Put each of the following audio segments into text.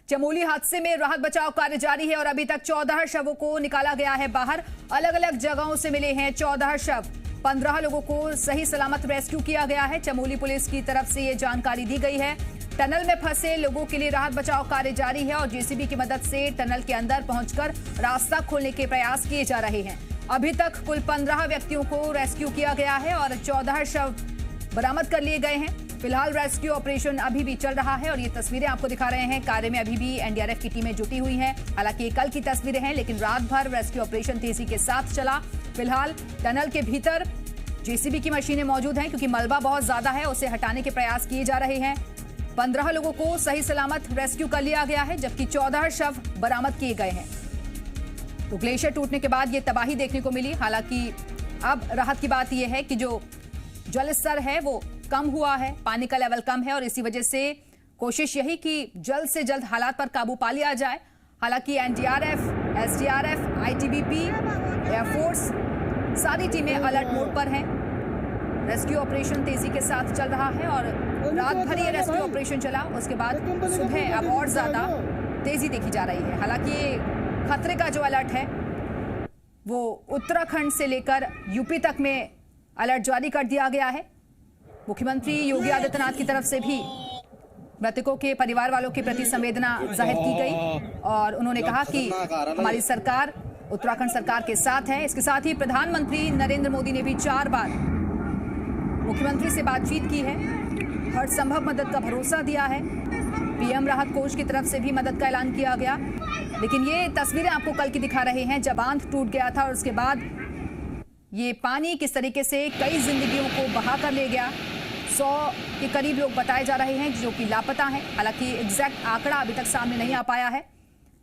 चमोली हादसे में राहत बचाव कार्य जारी है और अभी तक 14 शवों को निकाला गया है बाहर। अलग अलग जगहों से मिले हैं 14 शव। 15 लोगों को सही सलामत रेस्क्यू किया गया है। चमोली पुलिस की तरफ से ये जानकारी दी गई है। टनल में फंसे लोगों के लिए राहत बचाव कार्य जारी है और जेसीबी की मदद से टनल के अंदर पहुंचकर रास्ता खोलने के प्रयास किए जा रहे हैं। अभी तक कुल 15 व्यक्तियों को रेस्क्यू किया गया है और 14 शव बरामद कर लिए गए हैं। फिलहाल रेस्क्यू ऑपरेशन अभी भी चल रहा है और ये तस्वीरें आपको दिखा रहे हैं। कार्य में अभी भी एनडीआरएफ की टीमें जुटी हुई हैं। हालांकि ये कल की तस्वीरें हैं, लेकिन रात भर रेस्क्यू ऑपरेशन तेजी के साथ चला। फिलहाल टनल के भीतर जेसीबी की मशीनें मौजूद हैं क्योंकि मलबा बहुत ज्यादा है, उसे हटाने के प्रयास किए जा रहे हैं। 15 लोगों को सही सलामत रेस्क्यू कर लिया गया है, जबकि 14 शव बरामद किए गए हैं। तो ग्लेशियर टूटने के बाद ये तबाही देखने को मिली। हालांकि अब राहत की बात यह है कि जो जल स्तर है वो कम हुआ है, पानी का लेवल कम है और इसी वजह से कोशिश यही कि जल्द से जल्द हालात पर काबू पा लिया जाए। हालांकि एनडीआरएफ, एसडीआरएफ, आईटीबीपी, एयरफोर्स सारी टीमें अलर्ट मोड पर हैं। रेस्क्यू ऑपरेशन तेजी के साथ चल रहा है और रात भर ये रेस्क्यू ऑपरेशन चला। उसके बाद सुबह अब और ज्यादा तेजी देखी जा रही है। हालांकि ये खतरे का जो अलर्ट है वो उत्तराखंड से लेकर यूपी तक में अलर्ट जारी कर दिया गया है। मुख्यमंत्री योगी आदित्यनाथ की तरफ से भी मृतकों के परिवार वालों के प्रति संवेदना जाहिर की गई और उन्होंने कहा कि हमारी सरकार उत्तराखंड सरकार के साथ है। इसके साथ ही प्रधानमंत्री नरेंद्र मोदी ने भी 4 बार मुख्यमंत्री से बातचीत की है, हर संभव मदद का भरोसा दिया है। पीएम राहत कोष की तरफ से भी मदद का ऐलान किया गया। लेकिन ये तस्वीरें आपको कल की दिखा रहे हैं, जब बांध टूट गया था और उसके बाद ये पानी किस तरीके से कई जिंदगियों को बहा कर ले गया। 100 के करीब लोग बताए जा रहे हैं जो कि लापता हैं। हालांकि एग्जैक्ट आंकड़ा अभी तक सामने नहीं आ पाया है,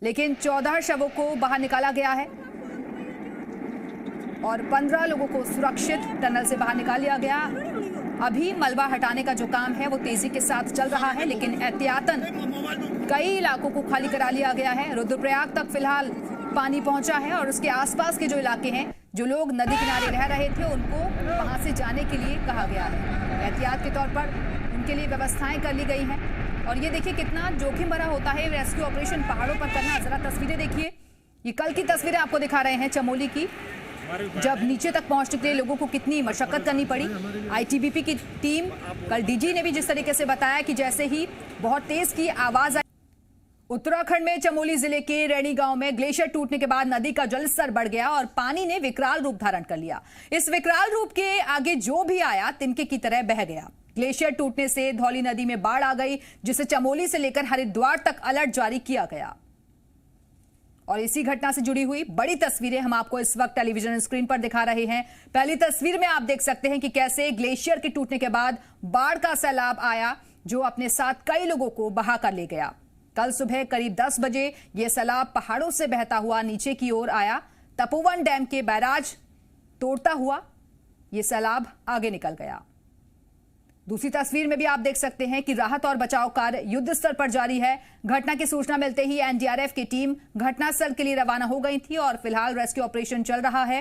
लेकिन 14 शवों को बाहर निकाला गया है और 15 लोगों को सुरक्षित टनल से बाहर निकाल लिया गया। अभी मलबा हटाने का जो काम है वो तेजी के साथ चल रहा है, लेकिन एहतियातन कई इलाकों को खाली करा लिया गया है। रुद्रप्रयाग तक फिलहाल पानी पहुंचा है और उसके आसपास के जो इलाके हैं, जो लोग नदी किनारे रह रहे थे, उनको वहां से जाने के लिए कहा गया है। एहतियात के तौर पर उनके लिए व्यवस्थाएं कर ली गई हैं। और ये देखिए कितना जोखिम भरा होता है रेस्क्यू ऑपरेशन पहाड़ों पर करना। जरा तस्वीरें देखिए, ये कल की तस्वीरें आपको दिखा रहे हैं चमोली की, जब नीचे तक पहुंचने के लिए लोगों को कितनी मशक्कत करनी पड़ी। आईटीबीपी की टीम, कल डीजी ने भी जिस तरीके से बताया कि जैसे ही बहुत तेज की आवाज आई। उत्तराखंड में चमोली जिले के रैणी गांव में ग्लेशियर टूटने के बाद नदी का जलस्तर बढ़ गया और पानी ने विकराल रूप धारण कर लिया। इस विकराल रूप के आगे जो भी आया तिनके की तरह बह गया। ग्लेशियर टूटने से धौली नदी में बाढ़ आ गई, जिसे चमोली से लेकर हरिद्वार तक अलर्ट जारी किया गया। और इसी घटना से जुड़ी हुई बड़ी तस्वीरें हम आपको इस वक्त टेलीविजन स्क्रीन पर दिखा रहे हैं। पहली तस्वीर में आप देख सकते हैं कि कैसे ग्लेशियर के टूटने के बाद बाढ़ का सैलाब आया, जो अपने साथ कई लोगों को बहा कर ले गया। कल सुबह करीब 10 बजे यह सैलाब पहाड़ों से बहता हुआ नीचे की ओर आया। तपोवन डैम के बैराज तोड़ता हुआ यह सैलाब आगे निकल गया। दूसरी तस्वीर में भी आप देख सकते हैं कि राहत और बचाव कार्य युद्ध स्तर पर जारी है। घटना की सूचना मिलते ही एनडीआरएफ की टीम घटनास्थल के लिए रवाना हो गई थी और फिलहाल रेस्क्यू ऑपरेशन चल रहा है।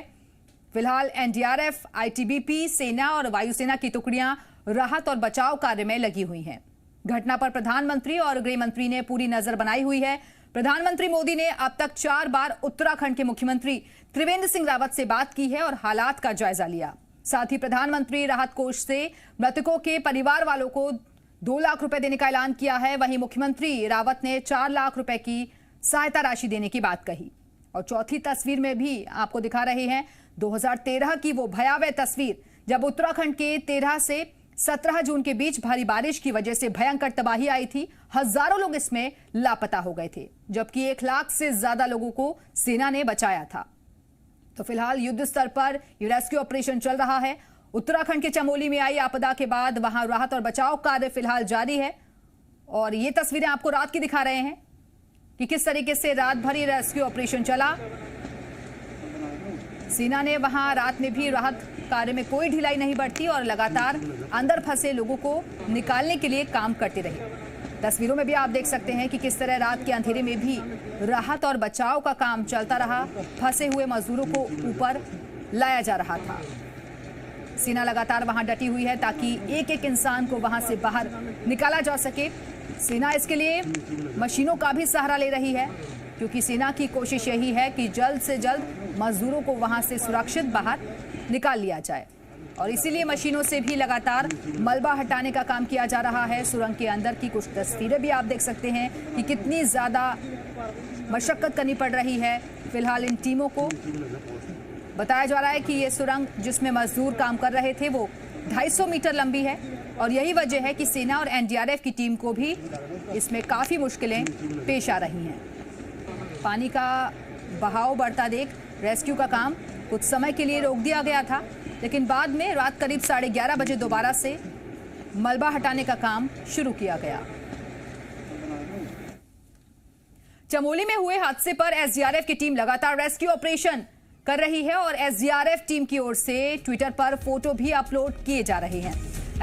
फिलहाल एनडीआरएफ, आईटीबीपी, सेना और वायुसेना की टुकड़ियां राहत और बचाव कार्य में लगी हुई हैं। घटना पर प्रधानमंत्री और गृह मंत्री ने पूरी नजर बनाई हुई है। प्रधानमंत्री मोदी ने अब तक 4 बार उत्तराखंड के मुख्यमंत्री त्रिवेंद्र सिंह रावत से बात की है और हालात का जायजा लिया। साथ ही प्रधानमंत्री राहत कोष से मृतकों के परिवार वालों को 2 लाख रुपए देने का ऐलान किया है। वहीं मुख्यमंत्री रावत ने 4 लाख रुपए की सहायता राशि देने की बात कही। और चौथी तस्वीर में भी आपको दिखा रहे हैं 2013 की वो भयावह तस्वीर, जब उत्तराखंड के 13 से 17 जून के बीच भारी बारिश की वजह से भयंकर तबाही आई थी। हजारों लोग इसमें लापता हो गए थे, जबकि 1 लाख से ज्यादा लोगों को सेना ने बचाया था। तो फिलहाल युद्ध स्तर पर ये रेस्क्यू ऑपरेशन चल रहा है। उत्तराखंड के चमोली में आई आपदा के बाद वहां राहत और बचाव कार्य फिलहाल जारी है। और ये तस्वीरें आपको रात की दिखा रहे हैं कि किस तरीके से रात भर ये रेस्क्यू ऑपरेशन चला। सेना ने वहां रात में भी राहत कार्य में कोई ढिलाई नहीं बरती और लगातार अंदर फंसे लोगों को निकालने के लिए काम करती रही। तस्वीरों में भी आप देख सकते हैं कि किस तरह रात के अंधेरे में भी राहत और बचाव का काम चलता रहा। फंसे हुए मजदूरों को ऊपर लाया जा रहा था। सेना लगातार वहां डटी हुई है ताकि एक एक इंसान को वहां से बाहर निकाला जा सके। सेना इसके लिए मशीनों का भी सहारा ले रही है, क्योंकि सेना की कोशिश यही है कि जल्द से जल्द मजदूरों को वहां से सुरक्षित बाहर निकाल लिया जाए, और इसीलिए मशीनों से भी लगातार मलबा हटाने का काम किया जा रहा है। सुरंग के अंदर की कुछ तस्वीरें भी आप देख सकते हैं कि कितनी ज्यादा मशक्कत करनी पड़ रही है। फिलहाल इन टीमों को बताया जा रहा है कि ये सुरंग जिसमें मजदूर काम कर रहे थे वो 250 मीटर लंबी है, और यही वजह है कि सेना और एनडीआरएफ की टीम को भी इसमें काफी मुश्किलें पेश आ रही हैं। पानी का बहाव बढ़ता देख रेस्क्यू का काम कुछ समय के लिए रोक दिया गया था, लेकिन बाद में रात करीब 11:30 बजे दोबारा से मलबा हटाने का काम शुरू किया गया। चमोली में हुए हादसे पर एसडीआरएफ की टीम लगातार रेस्क्यू ऑपरेशन कर रही है, और एसडीआरएफ टीम की ओर से ट्विटर पर फोटो भी अपलोड किए जा रहे हैं।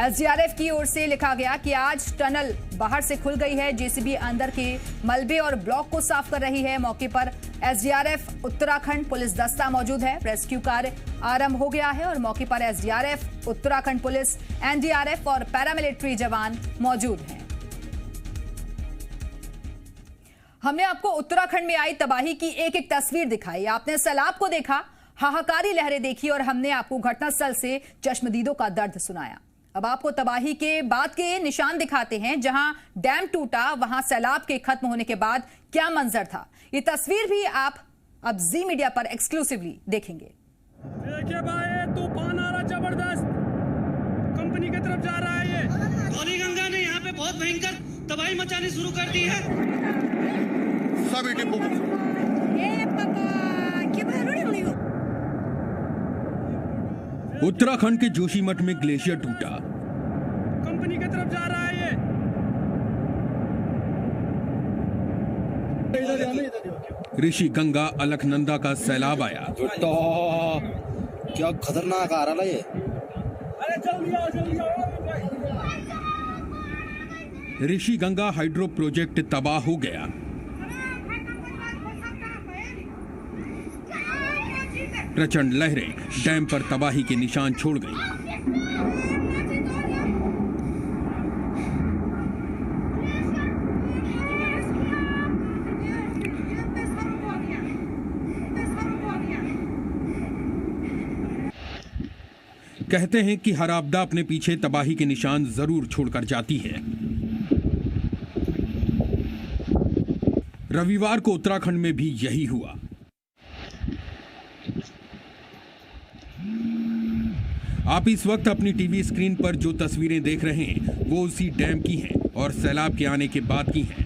एसडीआरएफ की ओर से लिखा गया कि आज टनल बाहर से खुल गई है, जेसीबी अंदर के मलबे और ब्लॉक को साफ कर रही है। मौके पर एसडीआरएफ उत्तराखंड पुलिस दस्ता मौजूद है। रेस्क्यू कार्य आरंभ हो गया है और मौके पर एसडीआरएफ, उत्तराखंड पुलिस, एनडीआरएफ और पैरामिलिट्री जवान मौजूद हैं। हमने आपको उत्तराखंड में आई तबाही की एक एक तस्वीर दिखाई। आपने सैलाब को देखा, हाहाकारी लहरें देखी, और हमने आपको घटनास्थल से चश्मदीदों का दर्द सुनाया। अब आपको तबाही के बाद के निशान दिखाते हैं। जहां डैम टूटा वहां सैलाब के खत्म होने के बाद क्या मंजर था, ये तस्वीर भी आप अब जी मीडिया पर एक्सक्लूसिवली देखेंगे। देखिए भाई, तूफान आ रहा जबरदस्त, कंपनी की तरफ जा रहा है। ये धौली गंगा ने यहाँ पे बहुत भयंकर तबाही मचानी शुरू कर दी है। सभी डिब्बों उत्तराखंड के जोशीमठ में ग्लेशियर टूटा, कंपनी की तरफ जा रहा है। ये ऋषि गंगा अलकनंदा का सैलाब आया। तो क्या खतरनाक आ रहा है ये। अरे जल्दी आओ, जल्दी आओ। ऋषि गंगा हाइड्रो प्रोजेक्ट तबाह हो गया। प्रचंड लहरें डैम पर तबाही के निशान छोड़ गई। कहते हैं कि हर आपदा अपने पीछे तबाही के निशान जरूर छोड़कर जाती है। रविवार को उत्तराखंड में भी यही हुआ। आप इस वक्त अपनी टीवी स्क्रीन पर जो तस्वीरें देख रहे हैं वो उसी डैम की हैं और सैलाब के आने के बाद की हैं।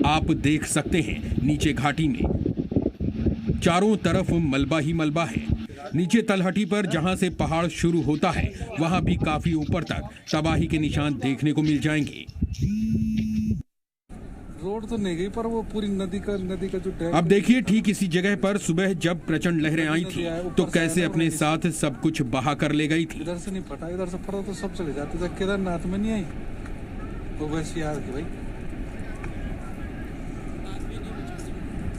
आप देख सकते हैं नीचे घाटी में चारों तरफ मलबा ही मलबा है। नीचे तलहटी पर जहां से पहाड़ शुरू होता है वहां भी काफी ऊपर तक तबाही के निशान देखने को मिल जाएंगे। रोड तो नहीं गई, पर वो पूरी नदी का जो डैम। अब देखिए, ठीक इसी जगह पर सुबह जब प्रचंड लहरें आई थी तो कैसे अपने साथ सब कुछ बहा कर ले गई थी। इधर से नहीं फटा, इधर से फटा तो सब चले जाते थे। केदारनाथ में नहीं आई वो वैसी यार की भाई।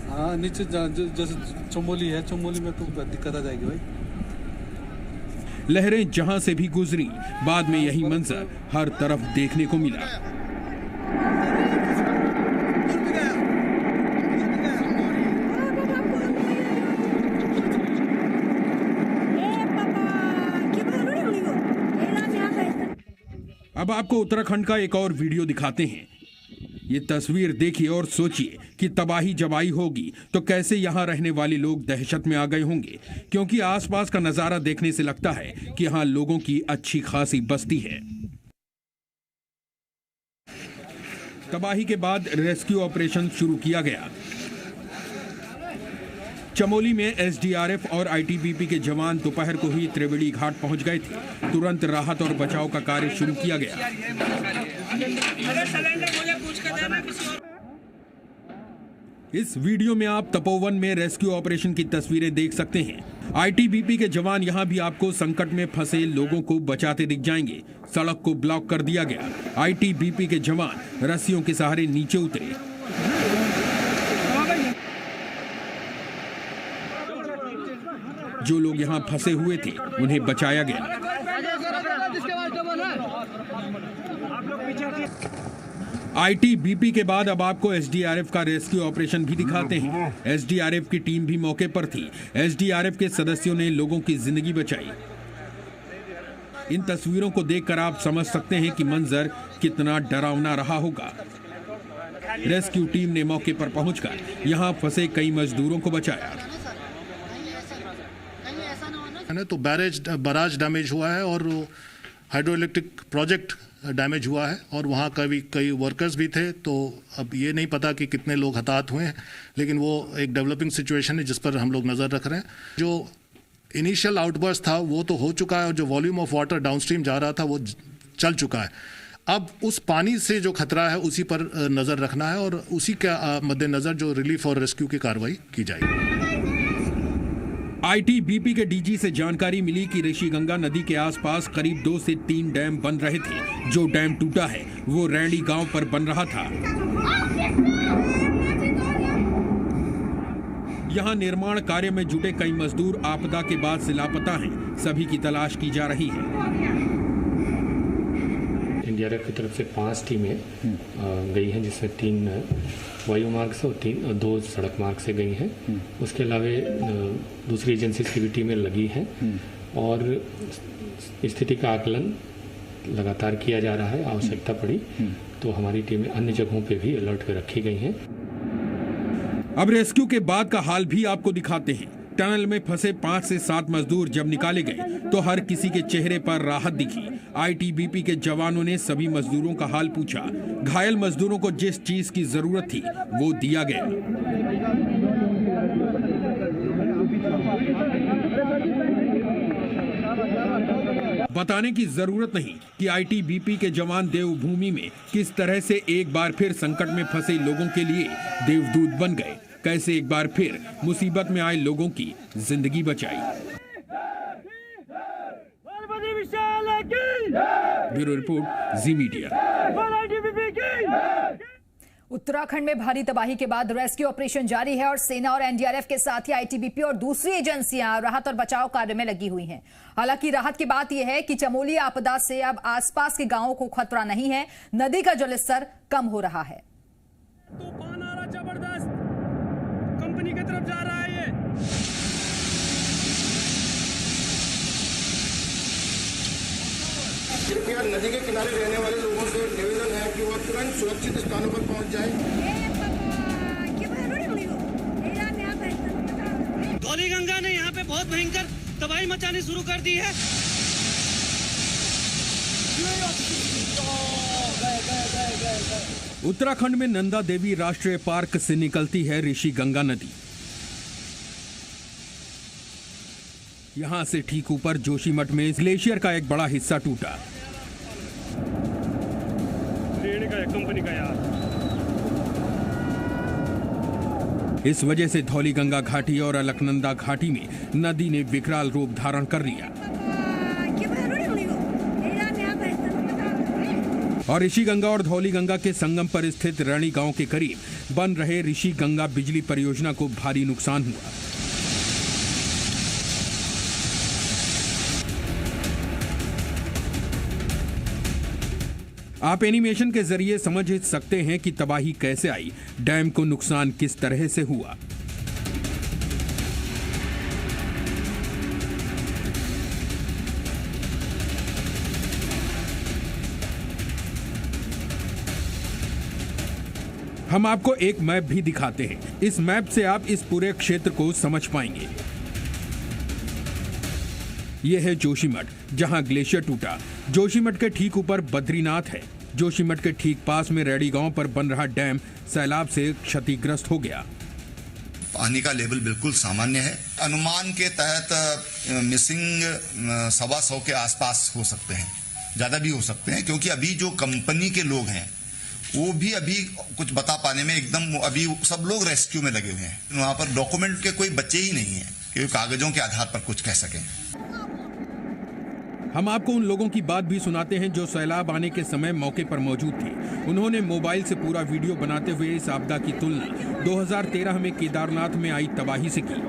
हाँ, नीचे जैसे चमोली है, चमोली में तो दिक्कत आ जाएगी भाई। लहरें जहां से भी गुजरी, बाद में यही मंजर हर तरफ देखने को मिला। अब आपको उत्तराखंड का एक और वीडियो दिखाते हैं। ये तस्वीर देखिए और सोचिए कि तबाही जब आई होगी तो कैसे यहाँ रहने वाले लोग दहशत में आ गए होंगे, क्योंकि आसपास का नजारा देखने से लगता है कि यहाँ लोगों की अच्छी खासी बस्ती है। तबाही के बाद रेस्क्यू ऑपरेशन शुरू किया गया। चमोली में एसडीआरएफ और आईटीबीपी के जवान दोपहर को ही त्रिवेणी घाट पहुंच गए थे। तुरंत राहत और बचाव का कार्य शुरू किया गया। इस वीडियो में आप तपोवन में रेस्क्यू ऑपरेशन की तस्वीरें देख सकते हैं। आईटीबीपी के जवान यहां भी आपको संकट में फंसे लोगों को बचाते दिख जाएंगे। सड़क को ब्लॉक कर दिया गया। आईटीबीपी के जवान रस्सियों के सहारे नीचे उतरे। जो लोग यहां फंसे हुए थे उन्हें बचाया गया। आईटीबीपी के बाद अब आपको एसडीआरएफ का रेस्क्यू ऑपरेशन भी दिखाते हैं। एसडीआरएफ की टीम भी मौके पर थी। एसडीआरएफ के सदस्यों ने लोगों की जिंदगी बचाई। इन तस्वीरों को देखकर आप समझ सकते हैं कि मंजर कितना डरावना रहा होगा। रेस्क्यू टीम ने मौके पर पहुंचकर यहां फंसे कई मजदूरों को बचाया। तो बैराज डैमेज हुआ है और हाइड्रो इलेक्ट्रिक प्रोजेक्ट डैमेज हुआ है और वहाँ कई वर्कर्स भी थे। तो अब ये नहीं पता कि कितने लोग हताहत हुए हैं, लेकिन वो एक डेवलपिंग सिचुएशन है जिस पर हम लोग नज़र रख रहे हैं। जो इनिशियल आउटबर्स्ट था वो तो हो चुका है और जो वॉल्यूम ऑफ वाटर डाउनस्ट्रीम जा रहा था वो चल चुका है। अब उस पानी से जो खतरा है उसी पर नज़र रखना है और उसी के मद्देनज़र जो रिलीफ और रेस्क्यू की कार्रवाई की जाएगी। आईटीबीपी के डीजी से जानकारी मिली कि ऋषिगंगा नदी के आसपास करीब 2 से 3 डैम बन रहे थे। जो डैम टूटा है वो रैणी गांव पर बन रहा था। यहां निर्माण कार्य में जुटे कई मजदूर आपदा के बाद से लापता हैं। सभी की तलाश की जा रही है। एनडीआरएफ की तरफ से 5 टीमें गई हैं, जिसमें 3 वायु मार्ग से और 2 सड़क मार्ग से गई हैं। उसके अलावा दूसरी एजेंसीज की भी टीमें लगी हैं और स्थिति का आकलन लगातार किया जा रहा है। आवश्यकता पड़ी तो हमारी टीमें अन्य जगहों पे भी अलर्ट पे रखी गई हैं। अब रेस्क्यू के बाद का हाल भी आपको दिखाते हैं। टनल में फंसे 5 से 7 मजदूर जब निकाले गए तो हर किसी के चेहरे पर राहत दिखी। आईटीबीपी के जवानों ने सभी मजदूरों का हाल पूछा। घायल मजदूरों को जिस चीज की जरूरत थी वो दिया गया। बताने की जरूरत नहीं कि आईटीबीपी के जवान देवभूमि में किस तरह से एक बार फिर संकट में फंसे लोगों के लिए देवदूत बन गए। कैसे एक बार फिर मुसीबत में आए लोगों की जिंदगी बचाई। ब्यूरो रिपोर्ट, जी मीडिया। उत्तराखंड में भारी तबाही के बाद रेस्क्यू ऑपरेशन जारी है और सेना और एनडीआरएफ के साथ ही आईटीबीपी और दूसरी एजेंसियां राहत और बचाव कार्य में लगी हुई हैं। हालांकि राहत की बात यह है कि चमोली आपदा से अब आसपास के गांवों को खतरा नहीं है। नदी का जलस्तर कम हो रहा है। तूफान आ रहा जबरदस्त, कंपनी की तरफ जा रहा है ये। कृपया नदी के किनारे रहने वाले लोगों से निवेदन है कि वह तुरंत सुरक्षित स्थानों पर पहुंच जाए। धौली गंगा ने यहाँ पे बहुत भयंकर तबाही मचानी शुरू कर दी है। उत्तराखंड में नंदा देवी राष्ट्रीय पार्क से निकलती है ऋषिगंगा नदी। यहां से ठीक ऊपर जोशीमठ में ग्लेशियर का एक बड़ा हिस्सा टूटा। कंपनी का यार। इस वजह से धौलीगंगा घाटी और अलकनंदा घाटी में नदी ने विकराल रूप धारण कर लिया और ऋषिगंगा और धौलीगंगा के संगम पर स्थित रैणी गांव के करीब बन रहे ऋषिगंगा बिजली परियोजना को भारी नुकसान हुआ। आप एनिमेशन के जरिए समझ सकते हैं कि तबाही कैसे आई, डैम को नुकसान किस तरह से हुआ। हम आपको एक मैप भी दिखाते हैं। इस मैप से आप इस पूरे क्षेत्र को समझ पाएंगे। यह है जोशीमठ, जहां ग्लेशियर टूटा। जोशीमठ के ठीक ऊपर बद्रीनाथ है। जोशीमठ के ठीक पास में रैणी गांव पर बन रहा डैम सैलाब से क्षतिग्रस्त हो गया। पानी का लेवल बिल्कुल सामान्य है। अनुमान के तहत मिसिंग 125 के आसपास हो सकते हैं, ज्यादा भी हो सकते हैं, क्योंकि अभी जो कंपनी के लोग हैं वो भी अभी कुछ बता पाने में एकदम, अभी सब लोग रेस्क्यू में लगे हुए हैं। वहां पर डॉक्यूमेंट के कोई बच्चे ही नहीं है कि कागजों के आधार पर कुछ कह सकें। हम आपको उन लोगों की बात भी सुनाते हैं जो सैलाब आने के समय मौके पर मौजूद थे। उन्होंने मोबाइल से पूरा वीडियो बनाते हुए इस आपदा की तुलना 2013 में केदारनाथ में आई तबाही से की।